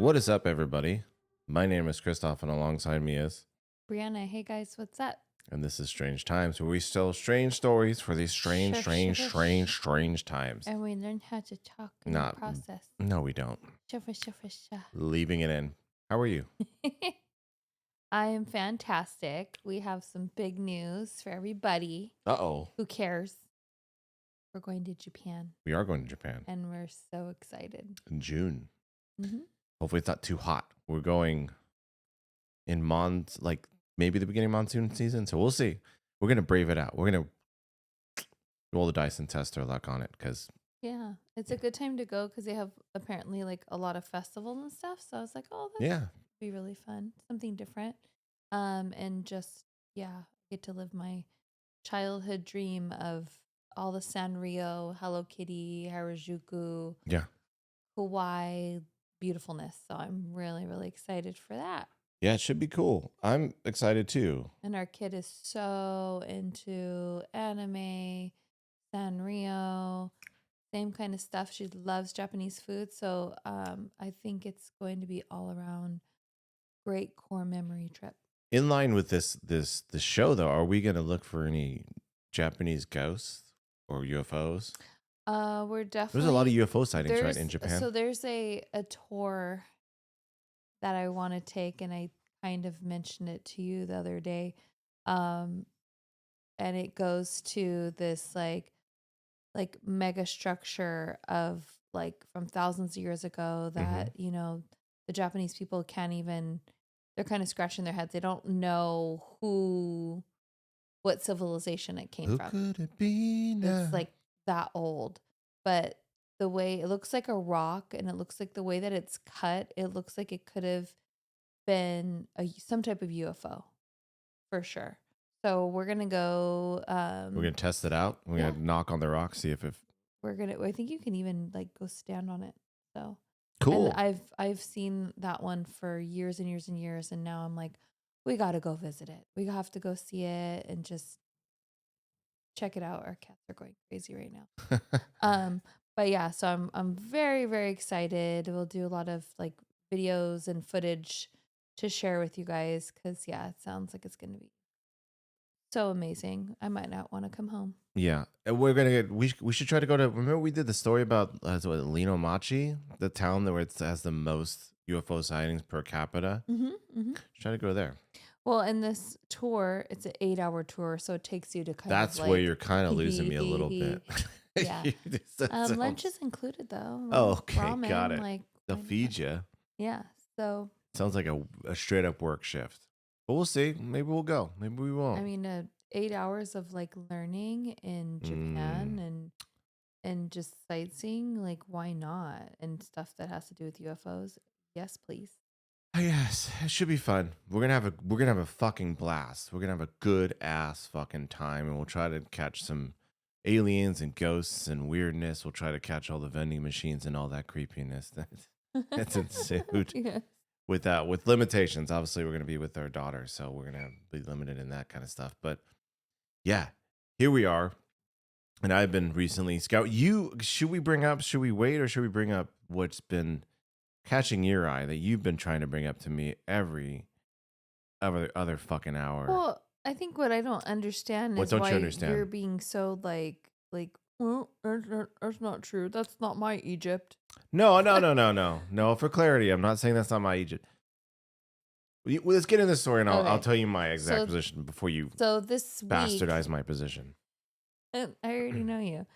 What is up, everybody? My name is Christoph, and alongside me is, Brianna, hey guys, what's up? and this is Strange Times, where we tell strange stories for these strange, Shush, strange, shush, strange, shush. strange times. And we learn how to talk in the Not, process. no, we don't. Shush, shush, shush. Leaving it in. How are you? I am fantastic. We have some big news for everybody Uh-oh. who cares. We're going to Japan, We are going to Japan and we're so excited. in June. Mm-hmm. Hopefully it's not too hot. We're going in like maybe the beginning of monsoon season, so we'll see. We're going to brave it out. We're going to roll the dice and test our luck on it, because Yeah, it's a good time to go because they have apparently like a lot of festivals and stuff. So I was like, oh, that yeah. would be really fun, something different. And just get to live my childhood dream of all the Sanrio, Hello Kitty, Harajuku, Yeah. Hawaii beautifulness. So I'm really, really excited for that. Yeah, it should be cool. I'm excited too. And our kid is so into anime, Sanrio, same kind of stuff. She loves Japanese food. So I think it's going to be all around great core memory trip. In line with this show, though, are we going to look for any Japanese ghosts or UFOs? We're There's a lot of definitely UFO sightings, right, in Japan? so there's a tour that I want to take, and I kind of mentioned it to you the other day. Um, and it goes to this like mega structure of like from thousands of years ago that the Japanese people can't even. They're kind of scratching their heads. They don't know what civilization it came Who from. could it be now? It's like that old, but the way it looks like a rock, and it looks like the way that it's cut, it looks like it could have been some type of UFO for sure. So we're gonna go. We're going to test it out. We're going to knock on the rock, see if We're gonna. I think you can even like go stand on it. So cool. And I've seen that one for years and years and years, and now I'm like, we got to go visit it. We have to go see it and just check it out. Our cats are going crazy right now. But yeah, so I'm very, very excited. We'll do a lot of like videos and footage to share with you guys because it sounds like it's gonna be so amazing. I might not want to come home. Yeah, and we're gonna get. We should try to go to. Remember we did the story about Lino Machi, the town where it has the most UFO sightings per capita. Should try to go there. Well, in this tour, it's an 8-hour tour, so it takes you to kind That's of like. where you're kind of losing me a little bit. Yeah. Lunch is included though. Oh, okay, Ramen, got it. like They'll feed you. Yeah. So Sounds like a straight up work shift. But we'll see. Maybe we'll go. Maybe we won't. I mean, 8 hours of like learning in Japan and just sightseeing, like why not? And stuff that has to do with UFOs. Yes, please. Yes, it should be fun. We're gonna have a fucking blast. We're gonna have a good ass fucking time, and we'll try to catch some aliens and ghosts and weirdness. We'll try to catch all the vending machines and all that creepiness that's ensued. Yeah. With limitations. Obviously, we're gonna be with our daughter, so we're gonna be limited in that kind of stuff. But yeah, here we are. And I've been recently should we wait, or should we bring up what's been catching your eye that you've been trying to bring up to me every other fucking hour? Well, I think what I don't understand What is don't you why understand? you're being so like well, that's not true. That's not my Egypt. No. For clarity, I'm not saying that's not my Egypt. Let's get in this story, and I'll tell you my exact position before you this bastardize my position. I already know you.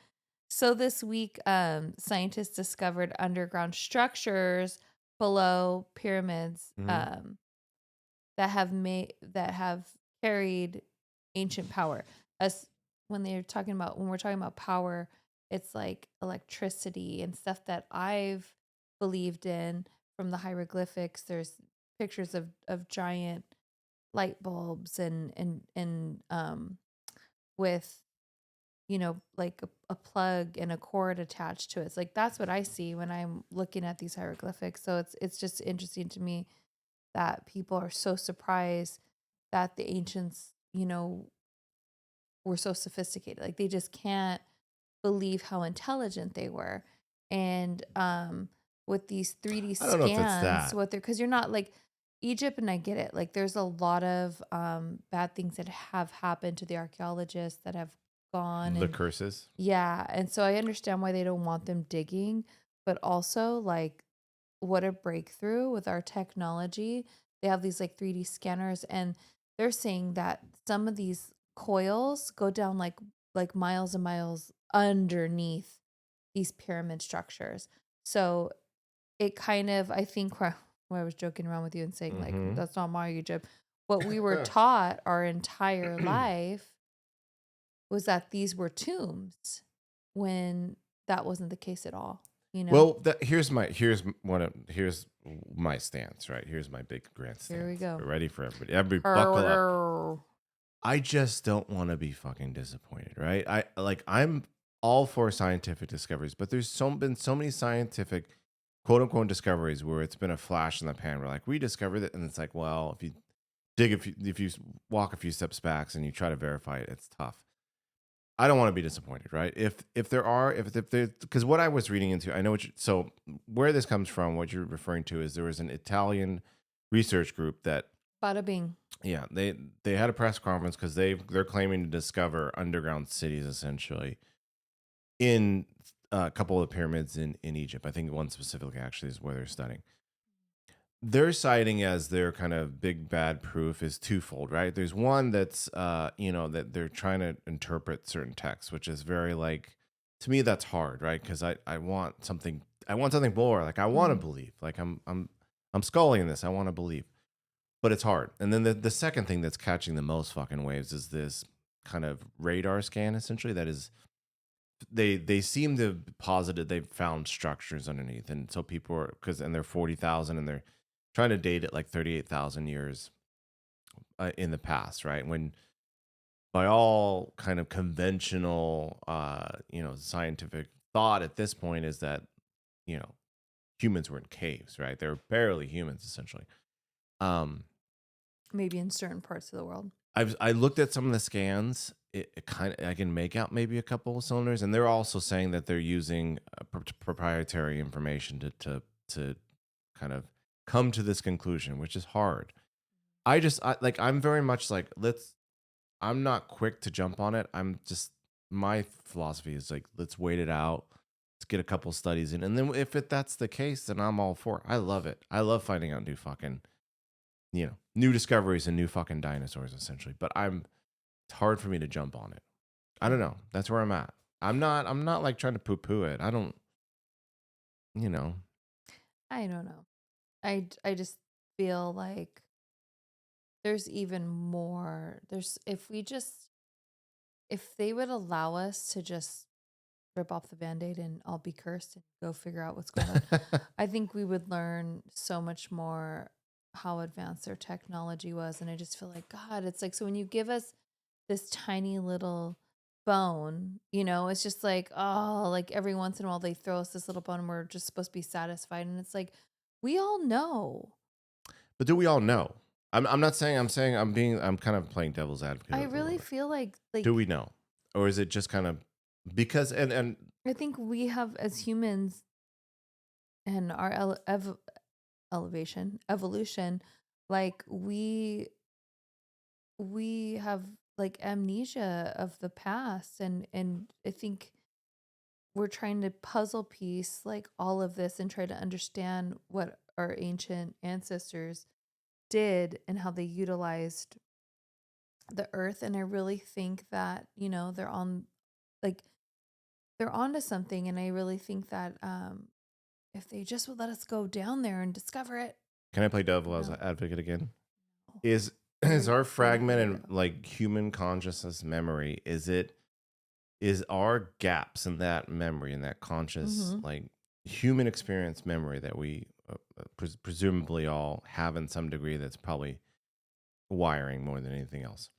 So this week, scientists discovered underground structures below pyramids that have carried ancient power. As when we're talking about power, it's like electricity and stuff that I've believed in from the hieroglyphics. There's pictures of giant light bulbs and with like a plug and a cord attached to it. It's like that's what I see when I'm looking at these hieroglyphics. So it's just interesting to me that people are so surprised that the ancients, were so sophisticated. Like they just can't believe how intelligent they were. And with these 3D I don't know if it's scans, that. what they're, because you're not like Egypt, and I get it. Like there's a lot of bad things that have happened to the archaeologists that have gone, The and curses. yeah, and so I understand why they don't want them digging, but also like what a breakthrough with our technology. They have these like 3D scanners, and they're saying that some of these coils go down like miles and miles underneath these pyramid structures. So it kind of, I think, where I was joking around with you and saying like Mm-hmm. that's not my Egypt. What we were taught our entire life was that these were tombs, when that wasn't the case at all, you know? Well, here's my stance, right? Here's my big grand Here we stance. go. Ready for everybody. Everybody buckle up. Her. I just don't want to be fucking disappointed, right? I'm all for scientific discoveries, but there's been so many scientific quote unquote discoveries where it's been a flash in the pan. We're like, we discovered it, and it's like, well, if you walk a few steps back and you try to verify it, it's tough. I don't want to be disappointed, right? If there are if there because what I was reading into, I know so where this comes from, what you're referring to is there was an Italian research group that Bada bing. yeah, they had a press conference because they're claiming to discover underground cities essentially in a couple of the pyramids in Egypt. I think one specifically actually is where they're studying. Their citing as their kind of big bad proof is twofold, right? There's one that's that they're trying to interpret certain texts, which is very like to me that's hard, right? Because I want something more. Like I want to believe. Like I'm sculling this. I want to believe. But it's hard. And then the second thing that's catching the most fucking waves is this kind of radar scan essentially that is they seem to have posited they've found structures underneath, and so people are and they're 40,000 and they're trying to date it like 38,000 years in the past, right? When by all kind of conventional scientific thought at this point is that you know humans were in caves, right? They're barely humans essentially. um Maybe in certain parts of the world. I looked at some of the scans. It kind of I can make out maybe a couple of cylinders, and they're also saying that they're using proprietary information to kind of come to this conclusion, which is hard. I'm very much like I'm not quick to jump on it. I'm just my philosophy is like let's wait it out. Let's get a couple studies in, and then that's the case, then I'm all for it. I love it. I love finding out new fucking new discoveries and new fucking dinosaurs essentially. But it's hard for me to jump on it. I don't know. That's where I'm at. I'm not like trying to poo poo it. I don't, you know. I don't know. I just feel like there's even more. There's if they would allow us to just rip off the band-aid and I'll be cursed and go figure out what's going on, I think we would learn so much more how advanced their technology was. And I just feel like, God, it's like, so when you give us this tiny little bone, it's just like, oh, like every once in a while they throw us this little bone and we're just supposed to be satisfied. And it's like, we all know. But do we all know? I'm not saying I'm kind of playing devil's advocate. I A little really bit. feel like Do we know, or is it just kind of because and I think we have as humans and our evolution, like we have like amnesia of the past, and I think we're trying to puzzle piece like all of this and try to understand what our ancient ancestors did and how they utilized the earth. And I really think that they're on like they're onto something, and I really think that if they just would let us go down there and discover it. can I play devil's No. advocate again? No. Is Here is we our go. fragment Here we and go. like human consciousness memory? Is our gaps in that memory in that conscious Mm-hmm. like human experience memory that we presumably all have in some degree that's probably wiring more than anything else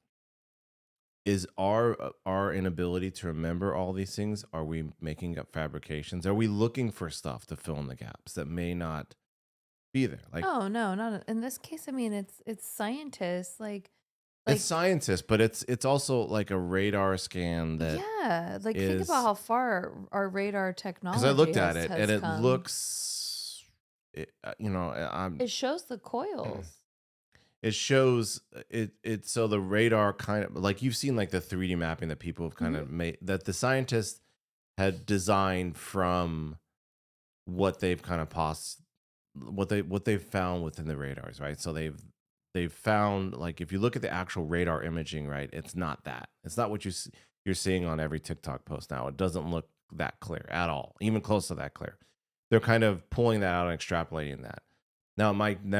is our inability to remember all these things. Are we making up fabrications? Are we looking for stuff to fill in the gaps that may not be there? Like Oh no, not in this case. I mean, it's scientists it's like scientists, but it's also like a radar scan that yeah, like think about is how far our radar because I technology looked at has it and has it come. looks I'm It shows the coils. it shows it so the radar kind of like you've seen like the 3D mapping that people have kind Hmm. of made that the scientists had designed from what they've kind of what they've found within the radars, right? So they've found like if you look at the actual radar imaging, right, it's not that. It's not what you're seeing on every TikTok post now. It doesn't look that clear at all, even close to that clear. They're kind of pulling that out and extrapolating that. Now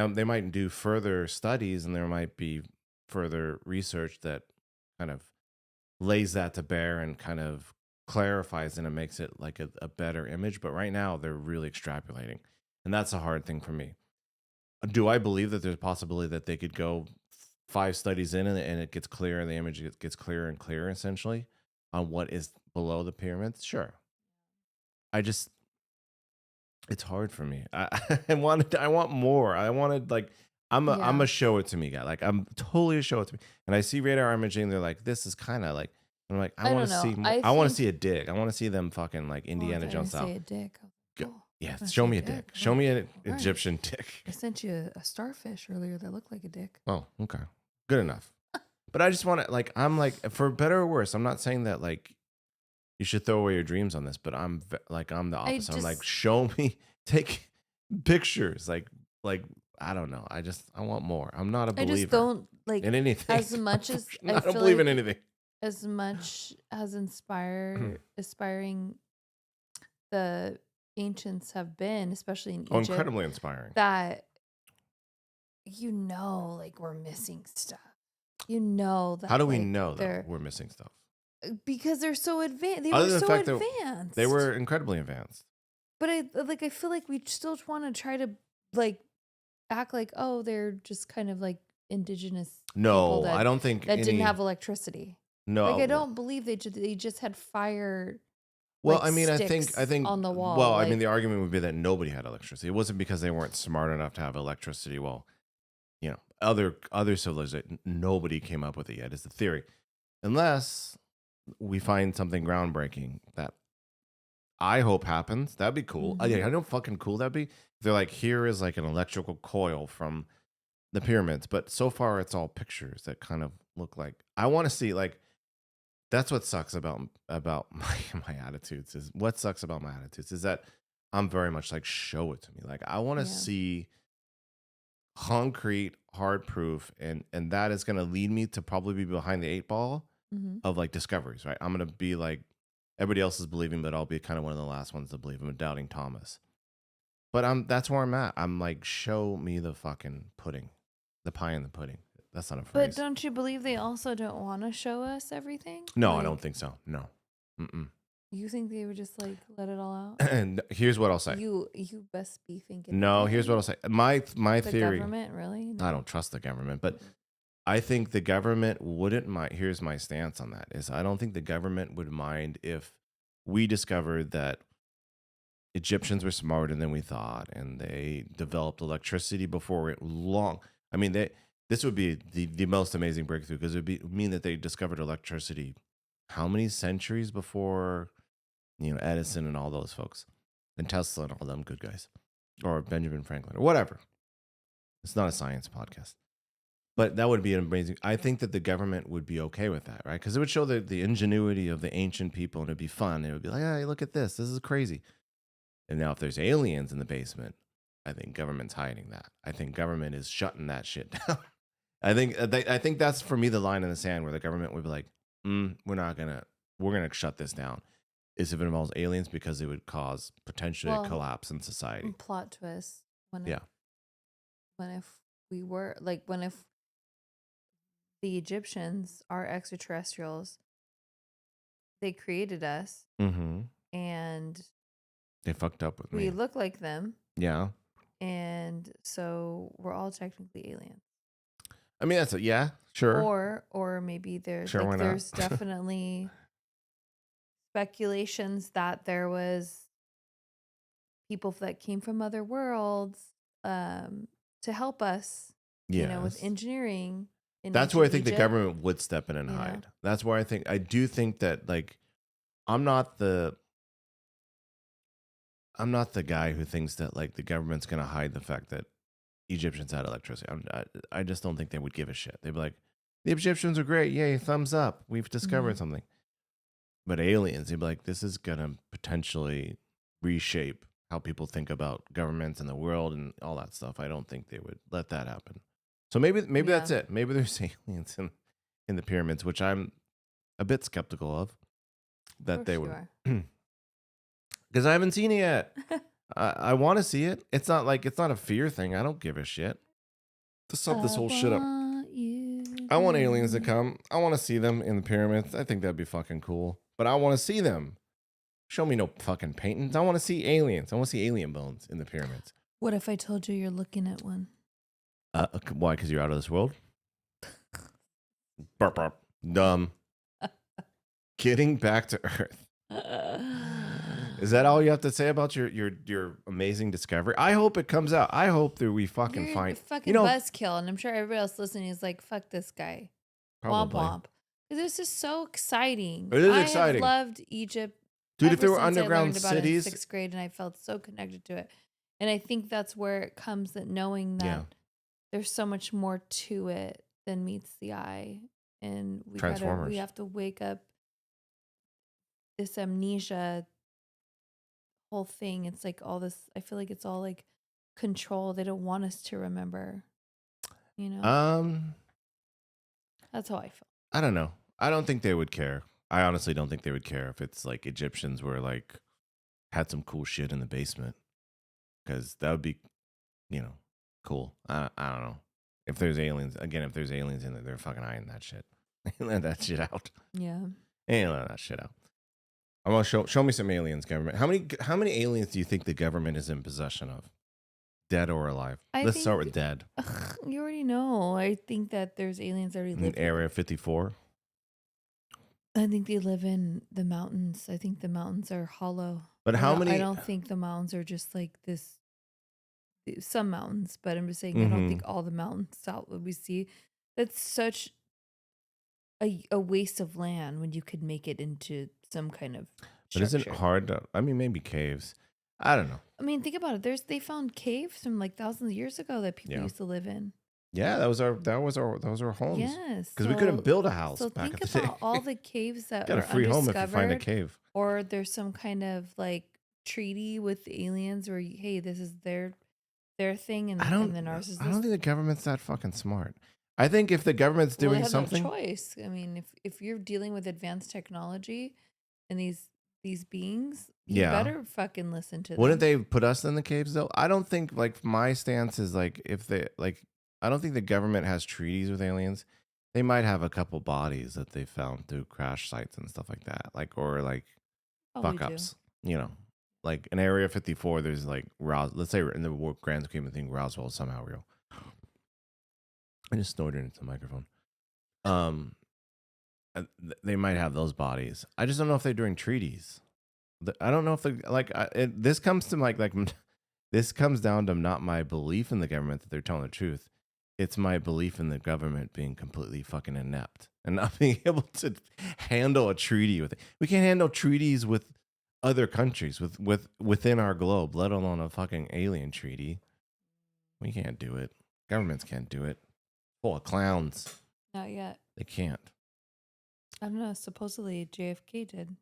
they might do further studies and there might be further research that kind of lays that to bear and kind of clarifies and it makes it like a better image. But right now they're really extrapolating. And that's a hard thing for me. Do I believe that there's a possibility that they could go five studies in and it gets clear and the image gets clearer and clearer essentially on what is below the pyramids? Sure. I just it's hard for me. I want more. I wanted like I'm Yeah. a show it to me guy. Like I'm totally a show it to me. And I see radar imaging. They're like, this is kind of like. I'm like, I I want don't to know. see more. I I want to think. see a dig. I want to see them fucking like Oh, I Indiana thought you were Jones gonna style. say a dick. I was Go. like, oh, Yeah, gonna show say me a a dick. dick. Show me an All right. Egyptian dick. I sent you a starfish earlier that looked like a dick. Oh, okay, good enough. But I just want to like I'm like for better or worse. I'm not saying that like you should throw away your dreams on this, but like I'm the I opposite. I'm like just, show me, take pictures, like I don't know. I want more. I'm not a I just believer don't like in anything. as much as I I don't feel believe in like anything. as much as aspiring the ancients have been, especially in Oh, Egypt, incredibly inspiring. that like we're missing stuff. You know How that do we like know though they're we're missing stuff? because they're so advanced. They Other were than the so fact that they advanced. were incredibly advanced. But I feel like we still want to try to like act like, oh, they're just kind of like indigenous people No, I don't think that didn't any. have electricity. Like I No. don't believe they just had fire Well, like I mean, I sticks think. on the Well, wall. I mean, Like the argument would be that nobody had electricity. It wasn't because they weren't smart enough to have electricity. Well, other civilizations, nobody came up with it yet. Is the theory, unless we find something groundbreaking that I hope happens. That'd be cool. mhm. Yeah, I know fucking cool that'd be. If they're like, here is like an electrical coil from the pyramids, but so far it's all pictures that kind of look like. I want to see like that's what sucks about my attitudes is what sucks about my attitudes is that I'm very much like show it to me. Like I want to Yeah. see concrete hard proof and that is going to lead me to probably be behind the eight ball Mhm. of like discoveries, right? I'm going to be like everybody else is believing, but I'll be kind of one of the last ones to believe. I'm a doubting Thomas. But that's where I'm at. I'm like show me the fucking pudding. The pie in the pudding. That's not a But phrase. don't you believe they also don't want to show us everything? No, I don't Like think so. No. Mm-mm. you think they would just like let it all out? And here's what I'll say. You best be thinking that No, they here's what I'll say. My the theory. government really? I No. don't trust the government, but I think the government wouldn't mind. Here's my stance on that: is I don't think the government would mind if we discovered that Egyptians were smarter than we thought, and they developed electricity before it long. I mean, this would be the most amazing breakthrough because it would mean that they discovered electricity how many centuries before Edison and all those folks, and Tesla and all them good guys, or Benjamin Franklin or whatever. It's not a science podcast. But that would be amazing. I think that the government would be okay with that, right? Because it would show the ingenuity of the ancient people and it'd be fun. It would be like, hey, look at this. This is crazy. And now if there's aliens in the basement, I think government's hiding that. I think government is shutting that shit down. I think that's for me the line in the sand where the government would be like, we're gonna shut this down. Is if it involves aliens because it would cause potentially a Well, collapse in society. plot twist. Yeah. When if we were like when if the Egyptians are extraterrestrials, they created us Mm-hmm. and They fucked up with we me. look like them, Yeah. and so we're all technically aliens. I mean, yeah, sure. Or maybe there's Sure, why not? there's definitely speculations that there was people that came from other worlds to help us, with Yes. engineering in That's where I ancient think the Egypt. government would step in and you know? hide. That's where I do think that like I'm not the I'm not the guy who thinks that like the government's gonna hide the fact that Egyptians had electricity. I just don't think they would give a shit. They'd be like, the Egyptians are great. Yay, thumbs up. We've discovered Mhm. something. But aliens, they'd be like, this is gonna potentially reshape how people think about governments and the world and all that stuff. I don't think they would let that happen. So maybe that's Yeah, it. Maybe there's aliens in the pyramids, which I'm a bit skeptical of of that they course you were, are. because I haven't seen it yet. I want to see it. It's not like it's not a fear thing. I don't give a shit. To sum this I whole shit up, want you I to want aliens to know. come. I want to see them in the pyramids. I think that'd be fucking cool. But I want to see them. Show me no fucking paintings. I want to see aliens. I want to see alien bones in the pyramids. What if I told you you're looking at one? Why? Because you're out of this world. Burp, burp. Dumb. Getting back to Earth. Is that all you have to say about your amazing discovery? I hope it comes out. I hope that we fucking You're a find. fucking You know, buzzkill, and I'm sure everybody else listening is like, "Fuck this guy." Womp probably womp. This is so exciting. it is I have exciting, loved Egypt dude. If ever there were since I underground learned about it in cities, 6th grade, and I felt so connected to it. And I think that's where it comes, that knowing yeah, that there's so much more to it than meets the eye, and we Transformers. have to wake up this amnesia whole thing. It's like all this. I feel like it's all like control. They don't want us to remember. You know, Um, that's how I feel. I don't know. I don't think they would care. I honestly don't think they would care if it's like Egyptians were like had some cool shit in the basement, because that would be, you know, cool. I don't know. If there's aliens, again, if there's aliens in there, they're fucking eyeing that shit. Let that shit out. Yeah. Ain't let that shit out. I want to show me some aliens, government. How many aliens do you think the government is in possession of, dead or alive? I Let's start think with dead. you already know. I think that there's aliens that already In live here. Area 54. I think they live in the mountains. I think the mountains are hollow. But I how don't, I many? don't think the mountains are just like this. Some mountains, but I'm just saying I don't Mm-hmm. think all the mountains out that we see. That's such a waste of land when you could make it into some kind of But isn't it structure. hard to? I mean, maybe caves. I don't know. I mean, think about it. They found caves from like thousands of years ago that people Yeah. used to live in. Yeah, those were homes. Yes. Because we couldn't build a house So back in think the day. about all the caves that Got a are free home if you find a undiscovered, cave. or there's some kind of like treaty with aliens where hey, this is their thing, I and don't. then ours is I don't this. think the government's that fucking smart. I think if the government's Well, they doing have no something, choice. I mean, if you're dealing with advanced technology and these beings, you yeah. better fucking listen to Wouldn't them. they put us in the caves though? I don't think like my stance is like if they like. I don't think the government has treaties with aliens. They might have a couple bodies that they found through crash sites and stuff like that, like or like Probably fuck do. ups. You know, like in Area 54, there's like let's say in the grand scheme of things, Roswell is somehow real. I just snorted into the microphone. Um, they might have those bodies. I just don't know if they're doing treaties. I don't know if they like. This comes to like this comes down to not my belief in the government that they're telling the truth. It's my belief in the government being completely fucking inept and not being able to handle a treaty with it. We can't handle treaties with other countries within our globe, let alone a fucking alien treaty. We can't do it. Governments can't do it. Full of clowns. Not yet. They can't. I don't know. Supposedly JFK did.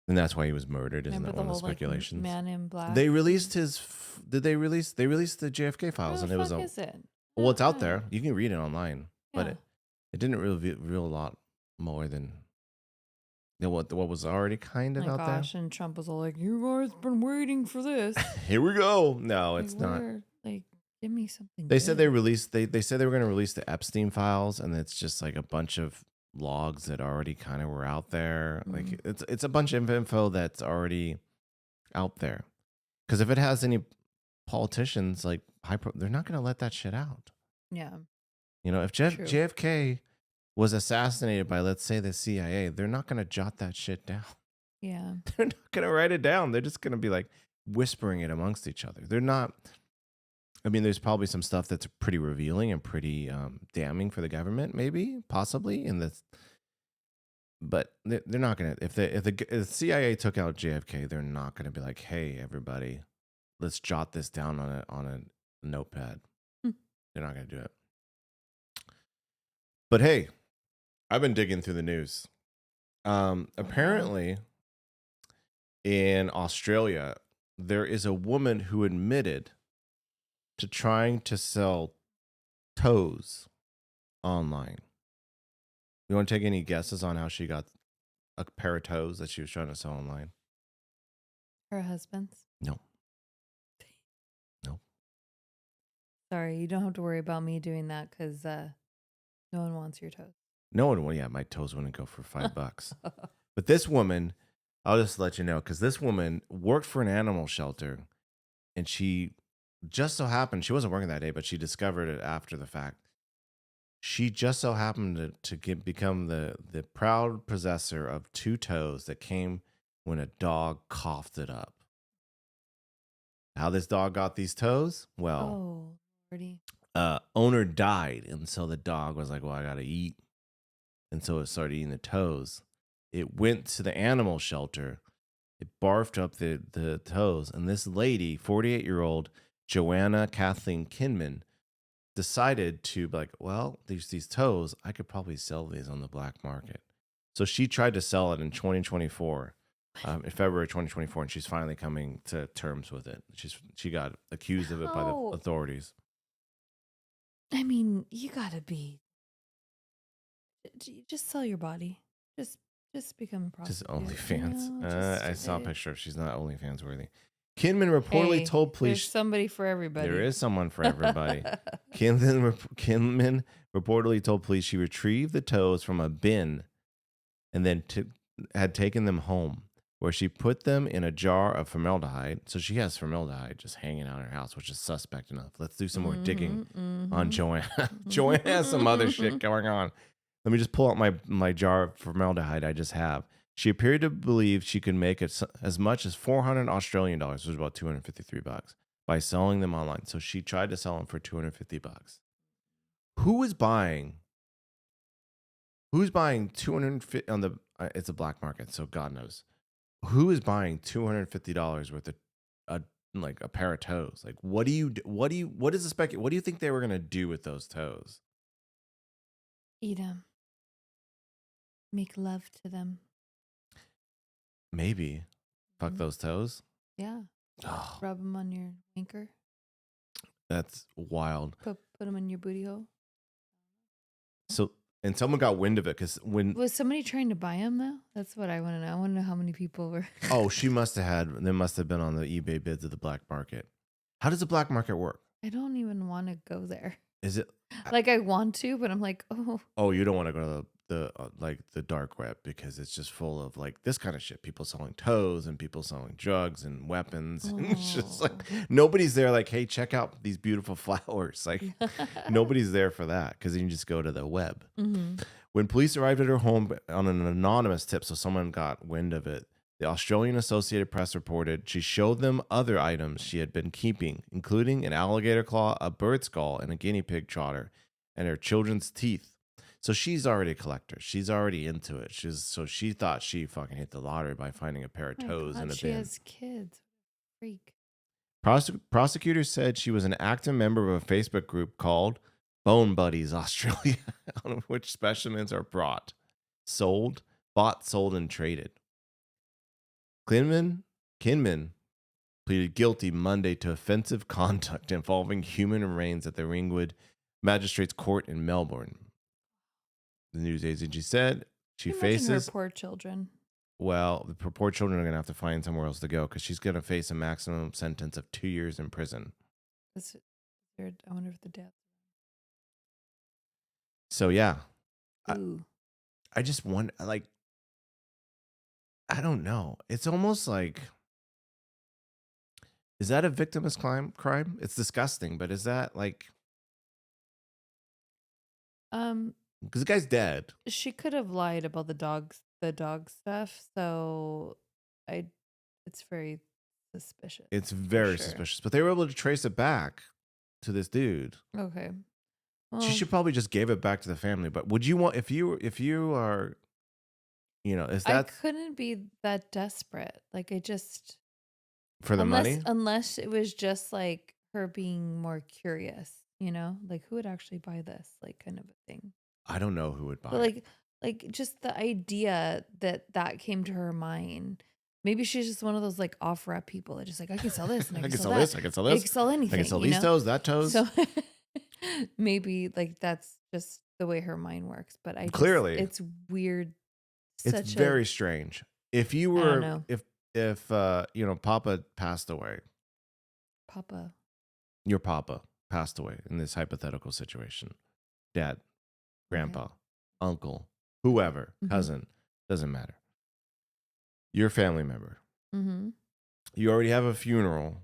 And that's why he was murdered, isn't Remember it? the One of whole the like speculations. man in black? They released his. Did they release? They released the JFK Where files, the and it was fuck a. is it? Well, it's out Yeah. there. You can read it online, but Yeah. it didn't reveal a lot more than what was already kind of My out gosh, and Trump was all like, "You guys been waiting for this." there. Here we go. No, Like, it's not. like, give me something. They said they good. released. They said they were going to release the Epstein files, and it's just like a bunch of logs that already kind of were out there. Like Mhm. it's a bunch of info that's already out there. Because if it has any politicians like they're not going to let that shit out. Yeah. You know, if True. JFK was assassinated by, let's say, the CIA, they're not going to jot that shit down. Yeah. They're not going to write it down. They're just going to be like whispering it amongst each other. They're not. I mean, there's probably some stuff that's pretty revealing and pretty damning for the government, maybe, possibly in this. But they're not gonna if the CIA took out JFK, they're not gonna be like, hey, everybody, let's jot this down on a notepad. Hmm. They're not gonna do it. But hey, I've been digging through the news. Oh no. Apparently, in Australia, there is a woman who admitted to trying to sell toes online. You want to take any guesses on how she got a pair of toes that she was trying to sell online? Her husband's. No, no, Sorry, you don't have to worry about me doing that because no one wants your toes. no one. Well, yeah, my toes wouldn't go for $5. But this woman, I'll just let you know, because this woman worked for an animal shelter, and she just so happened she wasn't working that day, but she discovered it after the fact. She just so happened become the proud possessor of two toes that came when a dog coughed it up. How this dog got these toes? Well, Oh, Lordy. owner died, and so the dog was like, "Well, I gotta eat," and so it started eating the toes. It went to the animal shelter. It barfed up the toes, and this lady, 48-year-old Joanna Kathleen Kinman, decided to be like, well, there's these toes. I could probably sell these on the black market. So she tried to sell it in 2024, in February 2024, and she's finally coming to terms with it. She got accused of it by the How? authorities. I mean, you gotta be. Just sell your body. Just just become a Just prostitute. You OnlyFans. know, just I saw a picture. She's not OnlyFans worthy. Kinman reportedly hey, told there's police somebody for there everybody. is someone for everybody. Kinman reportedly told police she retrieved the toes from a bin and then had taken them home, where she put them in a jar of formaldehyde. So she has formaldehyde just hanging out in her house, which is suspect enough. Let's do some more digging on Mm-hmm. Joanna. Joanna has some other shit going on. Let me just pull out my jar of formaldehyde I just have. She appeared to believe she could make as much as 400 Australian dollars, which is about $253, by selling them online. So she tried to sell them for $250. Who is buying? Who's buying 250 on the? It's a black market, so God knows who is buying $250 worth of a like a pair of toes. Like, what is the spec? What do you think they were gonna do with those toes? Eat them. Make love to them. Maybe fuck Mhm. those toes. Yeah. Oh, Rub them on your anchor. that's wild. Put them in your booty hole. So, and someone got wind of it because when Was somebody trying to buy them though? That's what I want to know. I want to know how many people were. oh, she must have had. They must have been on the eBay bids of the black market. How does the black market work? I don't even want to go there. Is it? Like I want to, but I'm like, oh, Oh, you don't want to go to the like the dark web because it's just full of like this kind of shit. People selling toes and people selling drugs and weapons. And it's just like oh. nobody's there. Like, hey, check out these beautiful flowers. Like nobody's there for that because you can just go to the web. Mm-hmm. When police arrived at her home on an anonymous tip, so someone got wind of it, the Australian Associated Press reported she showed them other items she had been keeping, including an alligator claw, a bird skull, and a guinea pig trotter, and her children's teeth. So she's already a collector. She's already into it. So she thought she fucking hit the lottery by finding a pair of My toes in God, a she bin. has kids. Freak. Prosecutors said she was an active member of a Facebook group called Bone Buddies Australia, on which specimens are bought, sold, and traded. Kinman pleaded guilty Monday to offensive conduct involving human remains at the Ringwood Magistrates Court in Melbourne. The news agency said she Imagine her faces, poor children. well, the poor children are going to have to find somewhere else to go because she's going to face a maximum sentence of 2 years in prison. That's weird. I wonder if the dad. So, yeah, I, Ooh. I just wonder, like, I don't know. It's almost like, is that a victimless crime? It's disgusting, but is that like, Um, because the guy's dead. she could have lied about the dog stuff. So, I, it's very suspicious It's for very sure. suspicious, but they were able to trace it back to this dude. Okay. She Well, should probably just give it back to the family. But would you want if you are is I that couldn't be that desperate. Like I just for the money? unless it was just like her being more curious, like who would actually buy this, like kind of a thing. I don't know who would But buy it. like just the idea that came to her mind. Maybe she's just one of those like offer up people that just like I can sell this and I I can can sell sell that. this. I can sell I this. can sell I can anything, sell these toes, that toes. So maybe like that's just the way her mind works. But Clearly, it's weird. it's Such a very strange. If you I don't were, know, if Papa passed away, Papa. your Papa passed away in this hypothetical situation, dad, Okay. grandpa, uncle, whoever, Mm-hmm. cousin, doesn't matter. Your family member. Mm-hmm. You already have a funeral,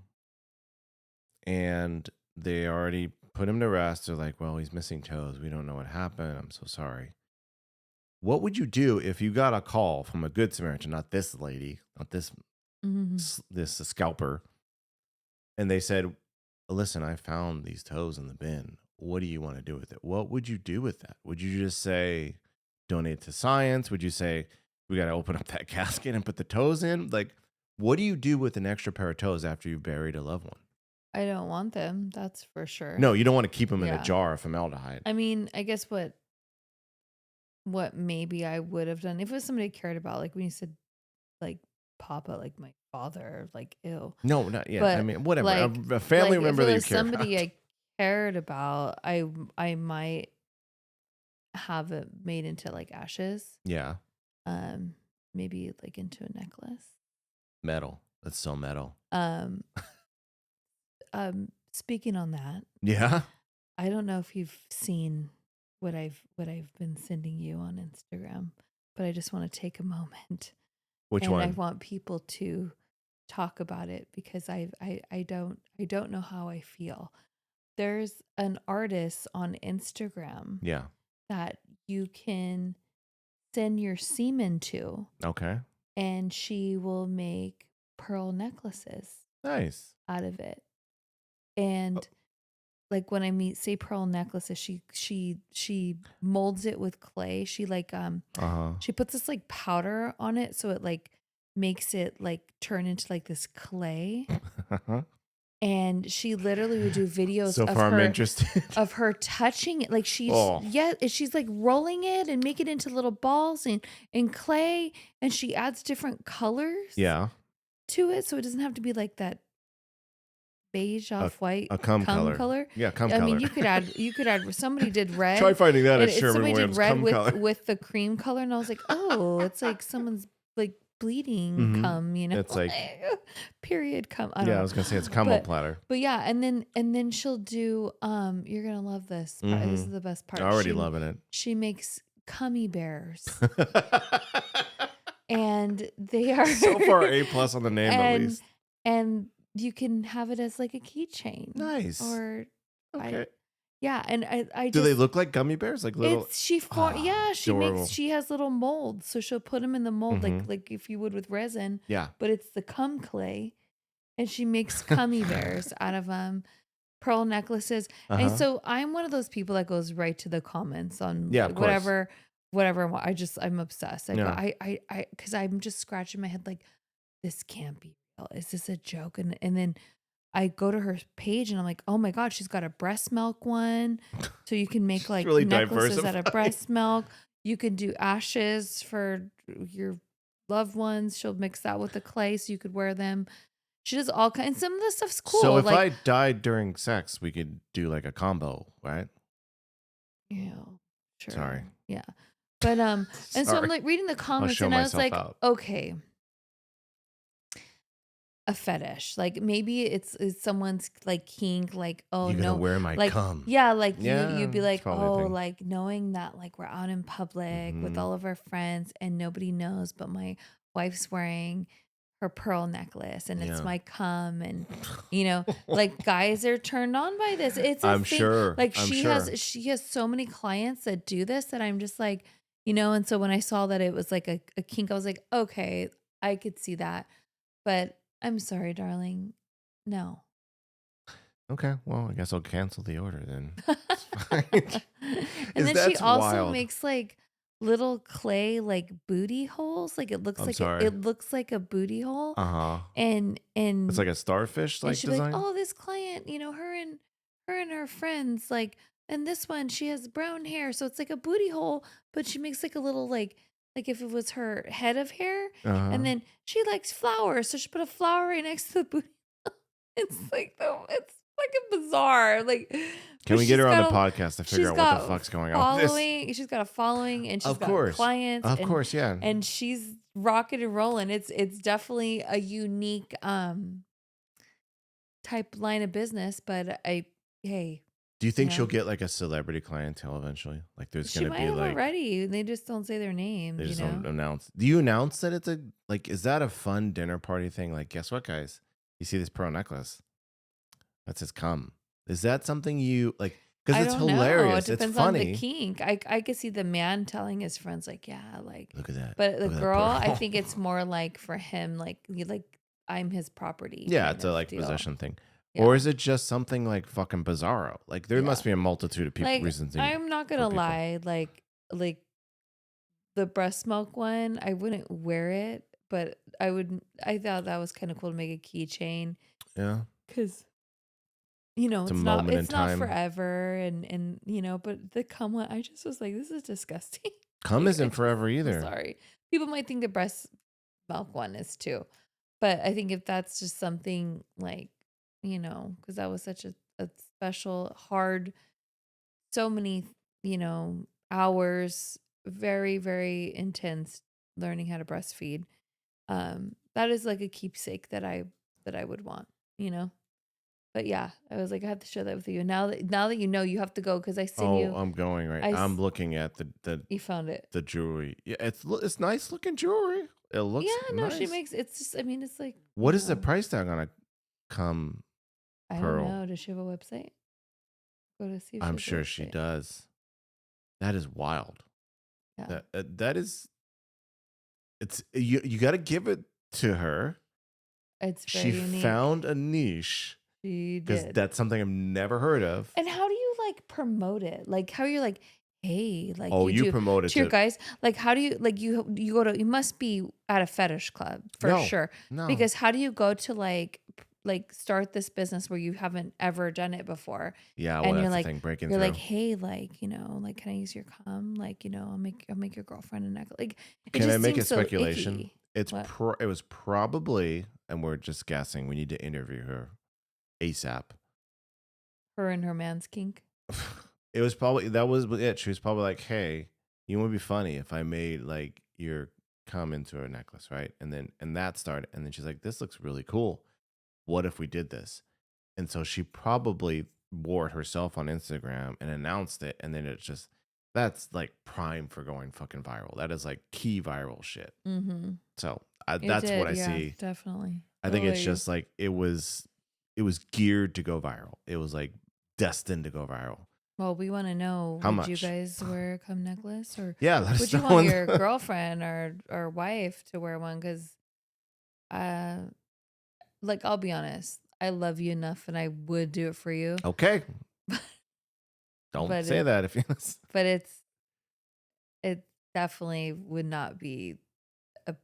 and they already put him to rest. They're like, well, he's missing toes. We don't know what happened. I'm so sorry. What would you do if you got a call from a good Samaritan, not this lady, not Mm-hmm. this scalper, and they said, "Listen, I found these toes in the bin. What do you want to do with it?" What would you do with that? Would you just say donate to science? Would you say we got to open up that casket and put the toes in? Like, what do you do with an extra pair of toes after you've buried a loved one? I don't want them. That's for sure. No, you don't want to keep them in a Yeah. jar of formaldehyde. I mean, I guess what maybe I would have done if it was somebody I cared about, like when you said like Papa, like my father, like ew. No, not yet. I But mean, whatever. like A family if member it that you was care somebody about. I cared about, I might have it made into like ashes. Yeah, Um, maybe like into a necklace. metal. That's so metal. Um, speaking on that, Yeah. I don't know if you've seen what I've been sending you on Instagram, but I just want to take a moment Which and I one? want people to talk about it because I don't know how I feel. There's an artist on Instagram Yeah. that you can send your semen to, Okay. and she will make pearl necklaces Nice. out of it. Oh, And like when I meet say pearl necklaces, she molds it with clay. She like uh-huh. she puts this like powder on it so it like makes it like turn into like this clay. And she literally would do videos So of far, I'm her interested. touching it, like Oh, she's like rolling it and make it into little balls and clay, and she adds different colors yeah. to it so it doesn't have to be like that beige A, off white a cum cum color. color. Yeah, cum I mean, color. you could add somebody did Try red. finding that at Sherman Somebody did Williams red cum with color. the cream color, and I was like, oh, it's like someone's like bleeding Mm-hmm. cum, It's like, period cum. I don't yeah, I know. was gonna say it's cum But platter. yeah, and then she'll do you're gonna love this part. This Mm-hmm. is the best part. Already loving it. She makes cummy bears, and they are So far, A plus on the name at and least. and you can have it as like a keychain Nice. or I Okay. yeah, and I Do they just look like gummy bears? Like little? it's she for Ah, yeah, adorable. she has little molds, so she'll put them in the mold Mm-hmm. like if you would with resin, Yeah. but it's the cum clay, and she makes cummy bears out of pearl necklaces. And Uh-huh. so I'm one of those people that goes right to the comments on Yeah, of course. whatever I'm obsessed. I go Yeah. I because I'm just scratching my head like this can't be real. Is this a joke? And then I go to her page and I'm like, oh my God, she's got a breast milk one. So you can make She's like really necklaces out of diversified. breast milk. You can do ashes for your loved ones. She'll mix that with the clay so you could wear them. She does all kinds. Some of the stuff's So cool. if Like, I died during sex, we could do like a combo, right? Sorry. sure. Yeah. But and so I'm Sorry. like reading the I'll comments show and I was myself like, out. okay, a fetish. Like maybe it's someone's like kink, like, oh You're gonna no, wear my like cum. yeah, like Yeah, you'd be it's like, probably a oh, thing. like knowing that like we're out in public with Mm-hmm. all of our friends and nobody knows, but my wife's wearing her pearl necklace and it's Yeah. my cum and like guys are turned on by this. It's a I'm thing. sure. Like I'm sure. she has so many clients that do this that I'm just like, and so when I saw that it was like a kink, I was like, okay, I could see that. But I'm sorry, darling. No. Okay, well, I guess I'll cancel the order then. It's fine. And then she That's also wild. makes like little clay like booty holes. Like I'm sorry. it looks like a booty hole. Uh-huh. And It's like a starfish like she'd be like, design? "Oh, this client, her and her friends, like, and this one, she has brown hair, so it's like a booty hole, but she makes like a little like if it was her head of hair, and Uh-huh. then she likes flowers, so she put a flower right next to the booty." It's like it's fucking bizarre, like, Can but we get her on the podcast to figure out what the fuck's going on with this? she's got a following, and she's Of got course. clients, Of course, yeah. and she's rocking and rolling. It's definitely a unique type line of business, but hey, Do you you think she'll know, get like a celebrity clientele eventually? Like there's she gonna might be have like already. They just don't say their they names, you just don't know. announce. Do you announce that it's a like is that a fun dinner party thing? Like, guess what, guys? You see this pearl necklace? That's his cum. Is that something you like? Because I it's don't know. It hilarious. It's depends on the funny. kink. I could see the man telling his friends like, yeah, like, Look at that. but the Look at that girl, I pearl. think it's more like for him, like I'm his property Yeah, kind it's a of like deal. possession thing. Or Yeah, is it just something like fucking bizarro? Like there yeah. must be a multitude of people Like reasons I'm not for gonna people. lie, like the breast milk one, I wouldn't wear it, but I would. I thought that was kind of cool to make a keychain Yeah. because It's a moment in it's not time. forever, and but the cum one, I just was like, this is disgusting. Cum Like, isn't forever I'm either. sorry. People might think the breast milk one is too, but I think if that's just something like, because that was such a special, hard, so many, hours, very, very intense learning how to breastfeed. That is like a keepsake that I would want, you know. But yeah, I was like, I have to share that with you. Now that you know, you have to go because I seen Oh, you. I'm going right. I I'm s- looking at you found it. the jewelry. Yeah, it's nice looking jewelry. It looks Yeah, no, she nice. makes it's just. I mean, it's like What is the price tag on a cum I don't pearl? know. Does she have a website? Go to see if she I'm has a sure she website. does. That is wild. Yeah, That is it's you got to give it to her. it's She very unique. found a niche She because did. that's something I've never heard of. And how do you like promote it? Like how you're like, hey, like Oh, you you do promoted to your to guys. Like how do you like you go to you must be at a fetish club for no, sure. no. Because how do you go to like start this business where you haven't ever done it before? Yeah, well, And that's the thing. Breaking you're like, through. hey, like, like can I use your cum? Like, I'll make your girlfriend a necklace. Like it Can I just make a seems so speculation? icky. What? It was probably, and we're just guessing. We need to interview her ASAP. Her and her man's kink. It was probably that was it. She was probably like, "Hey, you would be funny if I made like your cum into a necklace, right?" And that started. And then she's like, "This looks really cool. What if we did this?" And so she probably wore it herself on Instagram and announced it. And then it's just that's like prime for going fucking viral. That is like key viral shit. Mm-hmm. So It that's what did, I yeah, see. definitely. I What think about it's you? just like it was geared to go viral. It was like destined to go viral. Well, we want to know, How would you much? guys wear a cum necklace or Yeah, let would us you know. want your girlfriend or wife to wear one? Because, uh, like, I'll be honest, I love you enough and I would do it for you, Okay, don't but say it, that if you. but it definitely would not be a-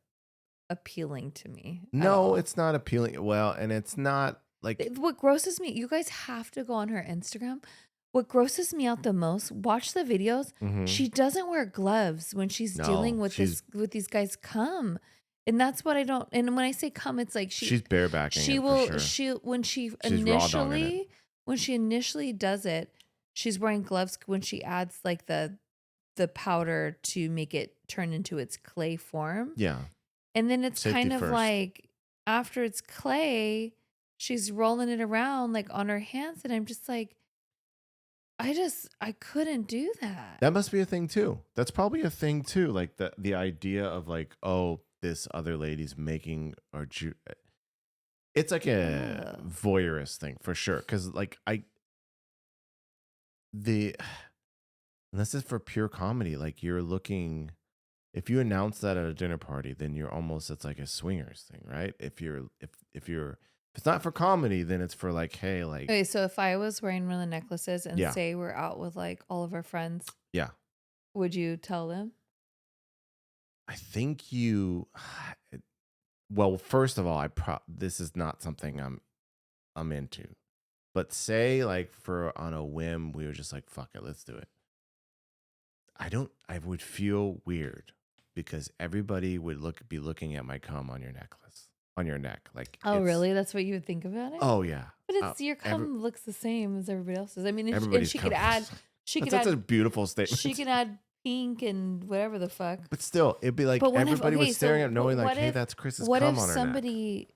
appealing to me at No, all. it's not appealing. Well, and it's not like What grosses me, you guys have to go on her Instagram. What grosses me out the most, watch the videos. mhm. She doesn't wear gloves when she's dealing No, with with these guys come. And that's what I don't, and when I say come, it's like she's barebacking she it for will sure. she She's raw dogging it. when she initially does it, she's wearing gloves when she adds like the powder to make it turn into its clay form. Yeah, And then it's safety kind of first. like after it's clay, she's rolling it around like on her hands. And I'm just like, I couldn't do that. That must be a thing too. That's probably a thing too. Like the idea of like, oh, this other lady's making or it's like a Ugh. voyeurist thing for sure. Because like the and this is for pure comedy. Like you're looking, if you announce that at a dinner party, then you're almost it's like a swingers thing, right? If it's not for comedy, then it's for like, hey, like Okay, so if I was wearing one of the necklaces and yeah, say we're out with like all of our friends, yeah. would you tell them? I think you. Well, first of all, this is not something I'm into. But say like for on a whim, we were just like, fuck it, let's do it. I would feel weird because everybody would be looking at my cum on your necklace, on your neck. Like Oh, it's, really? That's what you would think about it? oh yeah. But it's your Every, cum looks the same as everybody else's. I mean, and everybody's she could cum. add, she That's could such a add, beautiful she statement. can add pink and whatever the fuck. But still, it'd be like But what if, everybody was okay, staring so at but knowing like, hey, that's Chris's what if cum on her neck. somebody,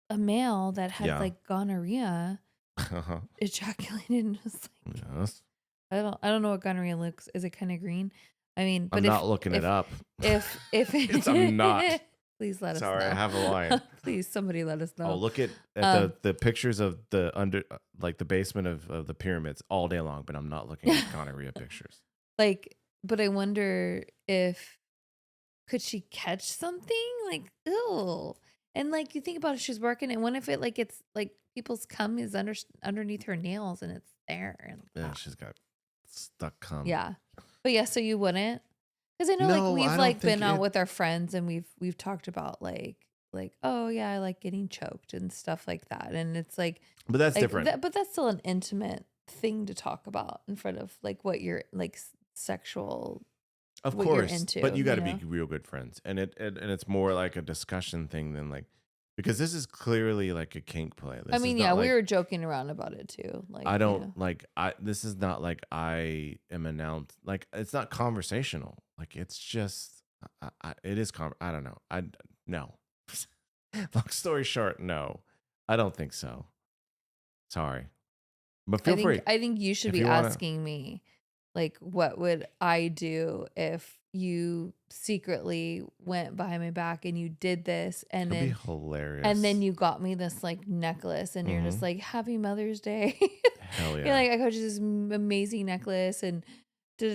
a male that had Yeah. like gonorrhea, Uh-huh. ejaculated and was like, Yes. I don't know what gonorrhea looks. Is it kind of green? I mean, I'm but not looking it up. if I'm not. please let us Sorry, know. I have a line. Please, somebody let us know. I'll look at the pictures of the under like the basement of the pyramids all day long, but I'm not looking at gonorrhea pictures. Like, but I wonder if could she catch something like ew. And like you think about it, she's working, and what if it like it's like people's cum is underneath her nails and it's there and Yeah, she's got stuck cum. yeah. But yeah, so you wouldn't? Because I know No, like I we've don't like think been out it- with our friends and we've talked about like oh yeah, I like getting choked and stuff like that. And it's like But that's different. but that's still an intimate thing to talk about in front of like what you're like sexual Of what you're course, into, but you got to know? be real good friends, and and it's more like a discussion thing than like because this is clearly like a kink play. This I is mean, not yeah, like, we were joking around about it too. Like, I you don't know. like I. This is not like I am announced. Like it's not conversational. Like it's just it is. I don't know. No. Long story short, no. I don't think so. Sorry, but feel free I think you should if be you want to. asking me, like, what would I do if you secretly went behind my back and you did this, It'd be hilarious. and then you got me this like necklace, and you're just Mhm. like, "Happy Mother's Day." Hell You're yeah, like, I got you this amazing necklace, and da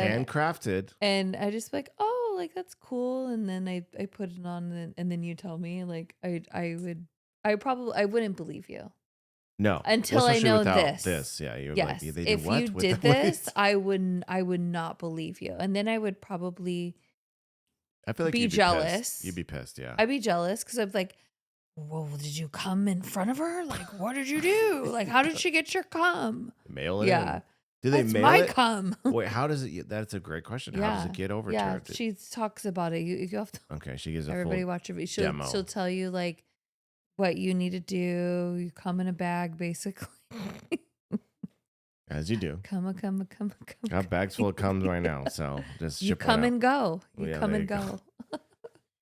handcrafted. and I just like, oh, like that's cool, and then I put it on, and then you tell me, like, I wouldn't believe you. No, well, Until I especially know without this. this. Yeah, you're like, Yes. they do If you what with did what this, I would not believe you. And then I would probably I feel like be you'd be pissed. jealous. You'd be pissed, yeah. I'd be jealous because I'm like, well, did you come in front of her? Like, what did you do? Like, how did she get your cum? Mail it Yeah. in. Do they That's mail my it? cum. Wait, how does it? That's a great question. How does Yeah. it get over to Yeah. her? She talks about it. You have to Okay, she gives a everybody full watch it. demo. She'll tell you like what you need to do. You come in a bag, basically. As you do. Come. I have bags full of cums right now, so just You ship come one out. and go. You Yeah, come there and you go. go.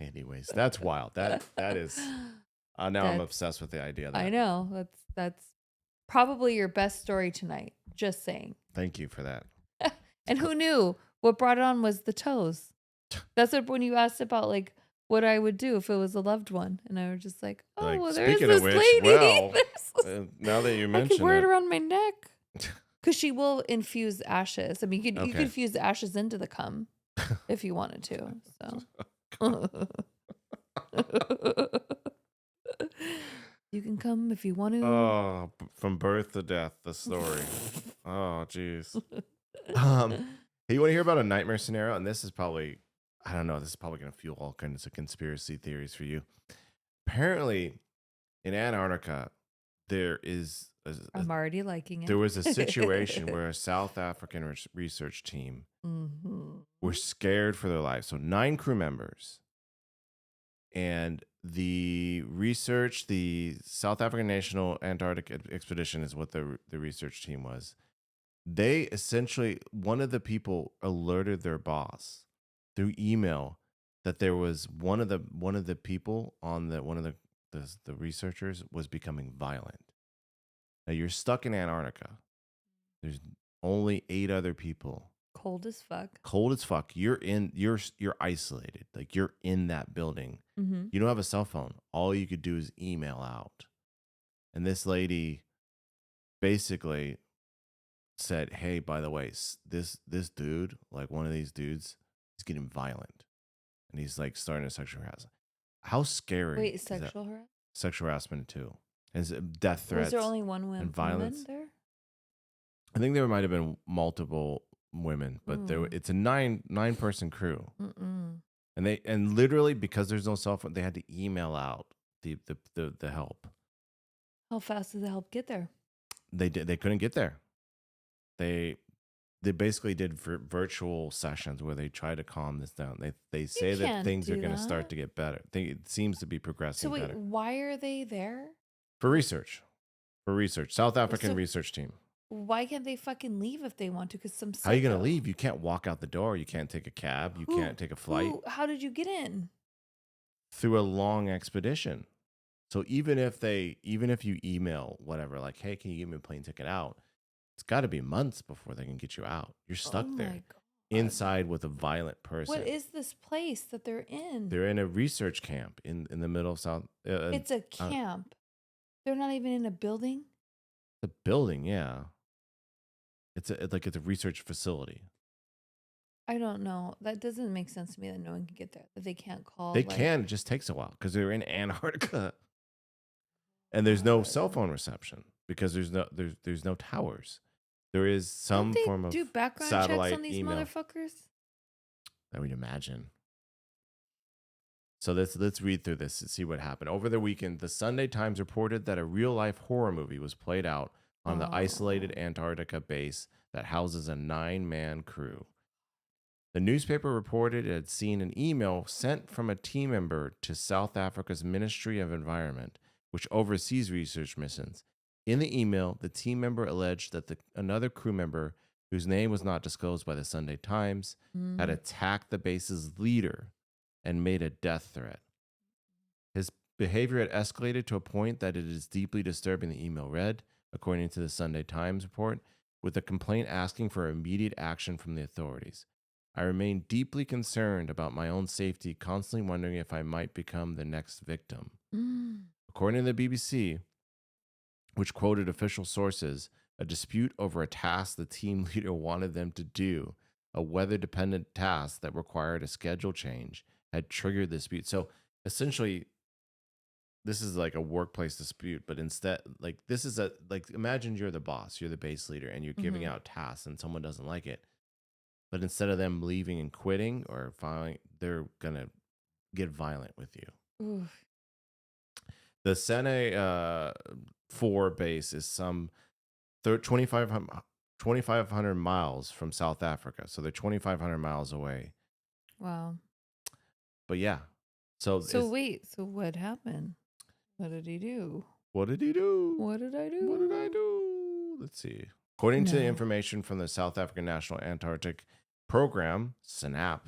Anyways, that's wild. That is. Now I'm That's- obsessed with the idea. That I know. That's probably your best story tonight. Just saying. Thank you for that. And who knew? What brought it on was the toes. That's what when you asked about like what I would do if it was a loved one, and I was just like, oh, Like, well, there's speaking this of which, lady. well, There's- now that you I could mention wear it it, around my neck because she will infuse ashes. I mean, you Okay. could infuse the ashes into the cum if you wanted to. So. You can come if you want to. oh, from birth to death, the story. Oh, jeez. Hey, you want to hear about a nightmare scenario? And this is probably, I don't know, this is probably going to fuel all kinds of conspiracy theories for you. Apparently, in Antarctica, there is I'm already liking it. there was a situation where a South African research team Mhm. were scared for their lives. So 9 crew members. And the South African National Antarctic Expedition is what the research team was. They essentially, one of the people alerted their boss through email that there was one of the people on the researchers was becoming violent. Now you're stuck in Antarctica. There's only 8 other people. Cold as fuck. Cold as fuck. You're isolated. Like you're in that building. Mm-hmm. You don't have a cell phone. All you could do is email out. And this lady basically said, "Hey, by the way, this dude, like one of these dudes, is getting violent, and he's like starting to sexual harass." How scary? Wait, is that? sexual harassment? Sexual harassment too, and death threats. Was there only one woman violence? there? I think there might have been multiple women, but Mm. it's a nine person crew. Mm-mm. And literally because there's no cell phone, they had to email out the help. How fast does the help get there? They couldn't get there. They they basically did virtual sessions where they try to calm this down. They You say that can't things are do going to start that. to get better. It seems to be So progressing wait, better why are they there? for research. For research, South African So research team. why can't they fucking leave if they want to? Because some How are you going to psycho. leave? You can't walk out the door. You can't take a cab. You can't take a flight How did you get in? through a long expedition. So even if you email whatever, like, hey, can you give me a plane ticket out? It's got to be months before they can get you out. You're Oh stuck there my God. inside with a violent What person. is this place that they're in? They're in a research camp in the middle of South. It's a camp. They're not even in a building. The building, yeah. It's a research facility. I don't know. That doesn't make sense to me that no one can get there. That they can't call. They like, can. It just takes a while because they're in Antarctica, and there's no cell God. phone reception because there's no towers. There is Don't some they form of do background checks satellite on these email. motherfuckers? I would imagine. So let's read through this and see what happened. Over the weekend, the Sunday Times reported that a real-life horror movie was played out on the isolated Oh. Antarctica base that houses a 9-man crew. The newspaper reported it had seen an email sent from a team member to South Africa's Ministry of Environment, which oversees research missions. In the email, the team member alleged that another crew member, whose name was not disclosed by the Sunday Times, had attacked the base's leader and made a death threat. His behavior had escalated to a point that it is deeply disturbing, the email read, according to the Sunday Times report, with the complaint asking for immediate action from the authorities. I remain deeply concerned about my own safety, constantly wondering if I might become the next victim. According to the BBC, which quoted official sources, a dispute over a task the team leader wanted them to do, a weather dependent task that required a schedule change, had triggered the dispute. So essentially, this is like a workplace dispute, but instead, like, this is imagine you're the boss, you're the base leader, and you're giving out tasks and someone doesn't like it. But instead of them leaving and quitting or filing, they're going to get violent with you. Oof. The Sene 4 base is some 2,500 miles from South Africa. So they're 2,500 miles away. Wow. But yeah. So wait. So what happened? What did he do? What did he do? What did I do? What did I do? Let's see. According to the information from the South African National Antarctic Program, SNAP,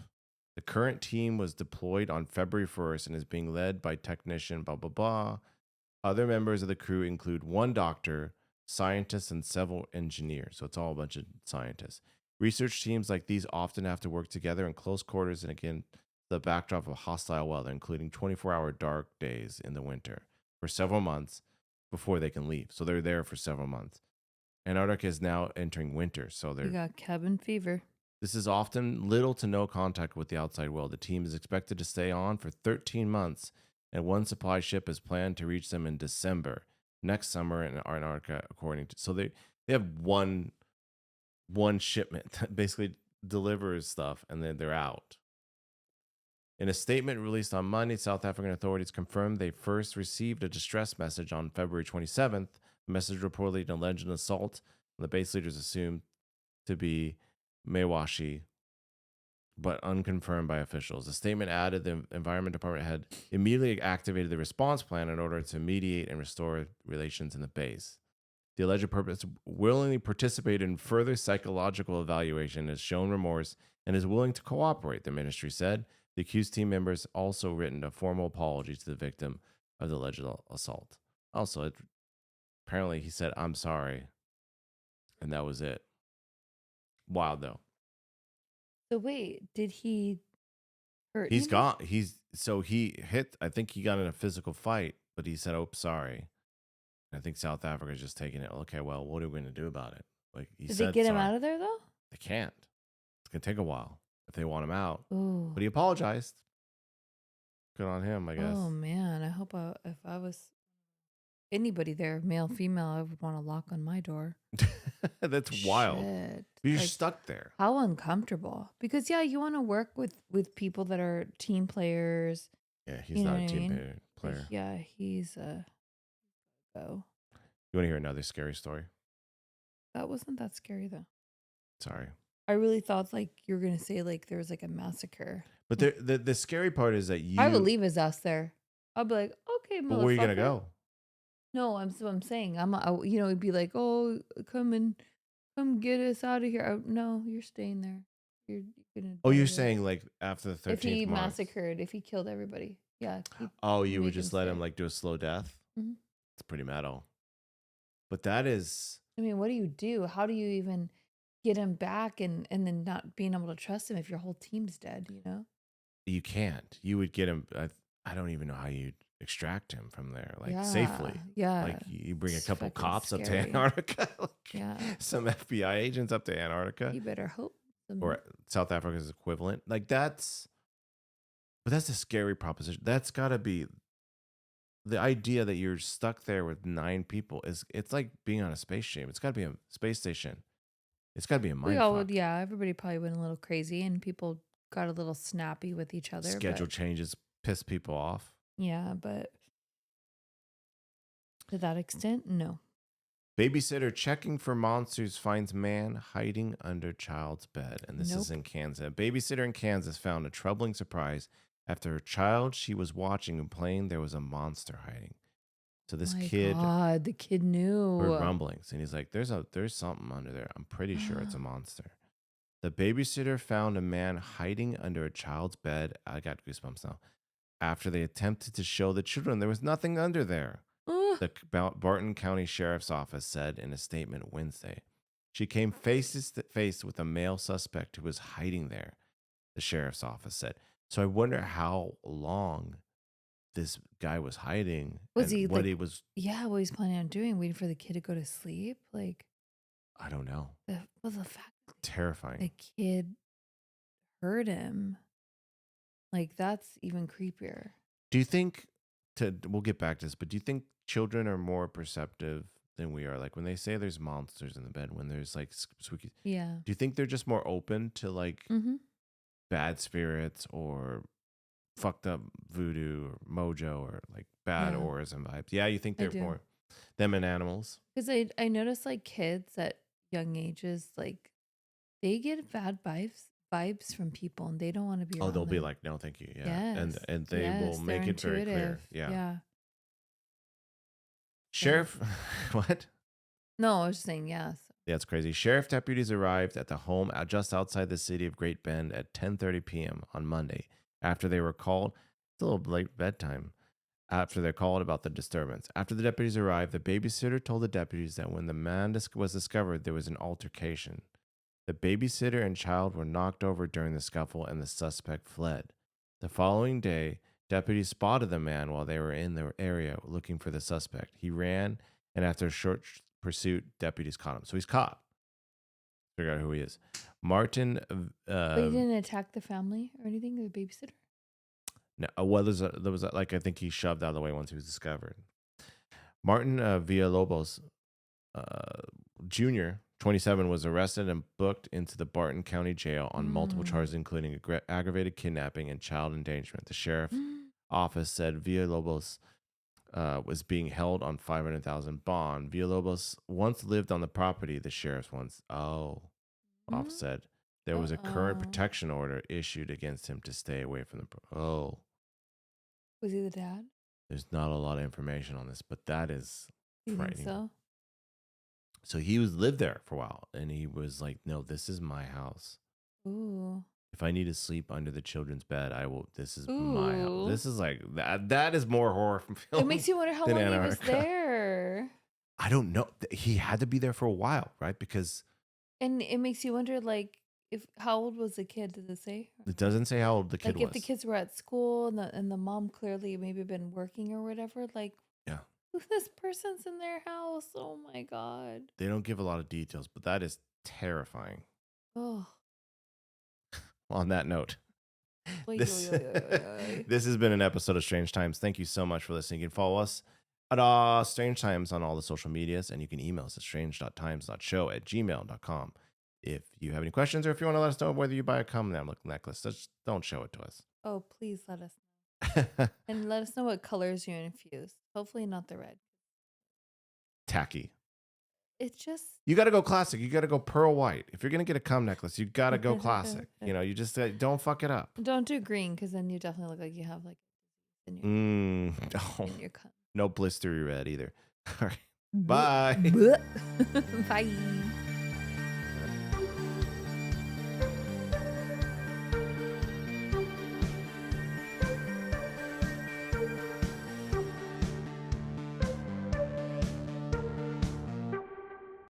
the current team was deployed on February 1st and is being led by technician blah, blah, blah. Other members of the crew include one doctor, scientists, and several engineers. So it's all a bunch of scientists. Research teams like these often have to work together in close quarters and again, the backdrop of hostile weather, including 24-hour dark days in the winter for several months before they can leave. So they're there for several months. Antarctica is now entering winter, so You got cabin fever. this is often little to no contact with the outside world. The team is expected to stay on for 13 months, and one supply ship is planned to reach them in December next summer in Antarctica, according to. So they have one shipment that basically delivers stuff, and then they're out. In a statement released on Monday, South African authorities confirmed they first received a distress message on February 27th. The message reportedly an alleged assault, and the base leaders assumed to be Mewashi, but unconfirmed by officials. The statement added the Environment Department had immediately activated the response plan in order to mediate and restore relations in the base. The alleged purpose willingly participated in further psychological evaluation, has shown remorse, and is willing to cooperate, the ministry said. The accused team members also written a formal apology to the victim of the alleged assault. Also, apparently he said, "I'm sorry," and that was it. Wild, though. So wait, did he hurt He's anybody? gone. He hit. I think he got in a physical fight, but he said, "Oh, sorry." I think South Africa's just taking it. Okay, well, what are we going to do about it? Like he Did they said, get him sorry. out of there though? They can't. It's gonna take a while if they want him out. Oh. But he apologized. Good on him, I guess. Oh man, I hope if I was anybody there, male, female, I would want to lock on my door. That's wild. Shit. You're Like stuck there. how uncomfortable. Because yeah, you want to work with people that are team players. Yeah, he's You know not what a I team mean? But player. yeah, he's a go. You want to hear another scary story? That wasn't that scary though. Sorry. I really thought like you were gonna say like there was like a massacre. But the scary part is that I would you, leave his ass there. I'll be like, okay, but where are you going to motherfucker. go? No, I'm saying you know, it'd be like, oh, come get us out of here. No, you're staying there. You're gonna Oh, you're die there. saying like after the If 13th he Mars. massacred, if he killed everybody, yeah, Oh, you would make him just let him stay. like do a slow death? hmm It's pretty metal. But that is, I mean, what do you do? How do you even get him back and then not being able to trust him if your whole team's dead? You know? you can't. You would get him. I don't even know how you'd extract him from there, like Yeah, safely. yeah. Like you bring a It's couple fucking cops up to scary. Antarctica, like Yeah, some FBI agents up to Antarctica, you better hope. or South Africa's equivalent. Like that's, but that's a scary proposition. That's got to be the idea that you're stuck there with 9 people is. It's like being on a space station. It's got to be a space station. It's got to be a We mind all would, fuck. yeah. Everybody probably went a little crazy, and people got a little snappy with each other. Schedule But changes piss people off. yeah, but to that extent, no. Babysitter checking for monsters finds man hiding under child's bed. And this is Nope. in Kansas. A babysitter in Kansas found a troubling surprise after her child she was watching and playing, there was a monster hiding. So this My kid God, the kid heard knew. rumblings and he's like, there's something under there. I'm pretty sure it's a monster. The babysitter found a man hiding under a child's bed. I got goosebumps now. After they attempted to show the children there was nothing under there. Ugh. The Barton County Sheriff's Office said in a statement Wednesday. She came face to face with a male suspect who was hiding there, the sheriff's office said. So I wonder how long this guy was hiding Was and he what like, he was. yeah, what he's planning on doing, waiting for the kid to go to sleep? Like, I don't know. the fact the Terrifying. kid heard him, like, that's even creepier. Do you think, we'll get back to this, but do you think children are more perceptive than we are? Like when they say there's monsters in the bed, when there's like spooky, Yeah. do you think they're just more open to like Mm-hmm. bad spirits or fucked up voodoo or mojo or like bad Yeah, auras and vibes? Yeah, you think I they're do. more them and animals? Because I notice like kids at young ages, like they get bad vibes from people and they don't want to be Oh, they'll around be them. like, no, thank you. Yeah. Yes. And they will Yes, they're make it very clear. intuitive. Yeah. Yeah. So Sheriff, what? no, I was just saying yes. Yeah, it's crazy. Sheriff deputies arrived at the home just outside the city of Great Bend at 10:30 p.m. on Monday after they were called. It's a little late bedtime. After they're called about the disturbance. After the deputies arrived, the babysitter told the deputies that when the man was discovered, there was an altercation. The babysitter and child were knocked over during the scuffle and the suspect fled. The following day, deputies spotted the man while they were in the area looking for the suspect. He ran, and after a short pursuit, deputies caught him. So he's caught. Figure out who he is. Martin. But he didn't attack the family or anything, the babysitter? No, well, there was like I think he shoved out of the way once he was discovered. Martin Villalobos Jr., 27, was arrested and booked into the Barton County Jail on multiple charges, including aggravated kidnapping and child endangerment. The sheriff office said Villalobos was being held on $500,000 bond. Villalobos once lived on the property. The sheriff's office said there was a current protection order issued against him to stay away from the. Was he the dad? There's not a lot of information on this, but that is You think frightening. so? So he lived there for a while, and he was like, "No, this is my house. Ooh. If I need to sleep under the children's bed, I will. This is my house. Ooh. This is like that. That is more horror film. It makes you wonder how than long he was Antarctica. there. I don't know. He had to be there for a while, right? Because And it makes you wonder, like, if how old was the kid? Did it say? it doesn't say how old the kid Like, if was. the kids were at school and the mom clearly maybe been working or whatever, like, Yeah, this person's in their house. Oh my God. they don't give a lot of details, but that is terrifying. Oh. On that note, Oy, this oy, oy, oy, oy, oy. this has been an episode of Strange Times. Thank you so much for listening. You can follow us at Strange Times on all the social medias, and you can email us at strange.times.show@gmail.com. If you have any questions or if you want to let us know whether you buy a cum necklace, just don't show it to us. Oh, please let us know. And let us know what colors you infuse. Hopefully not the red. Tacky. It's just You got to go classic. You got to go pearl white. If you're going to get a cum necklace, you got to go classic. You just don't fuck it up. don't do green because then you definitely look like you have like in Oh, in your cunt. no blistery red either. All right. Bye. Bye.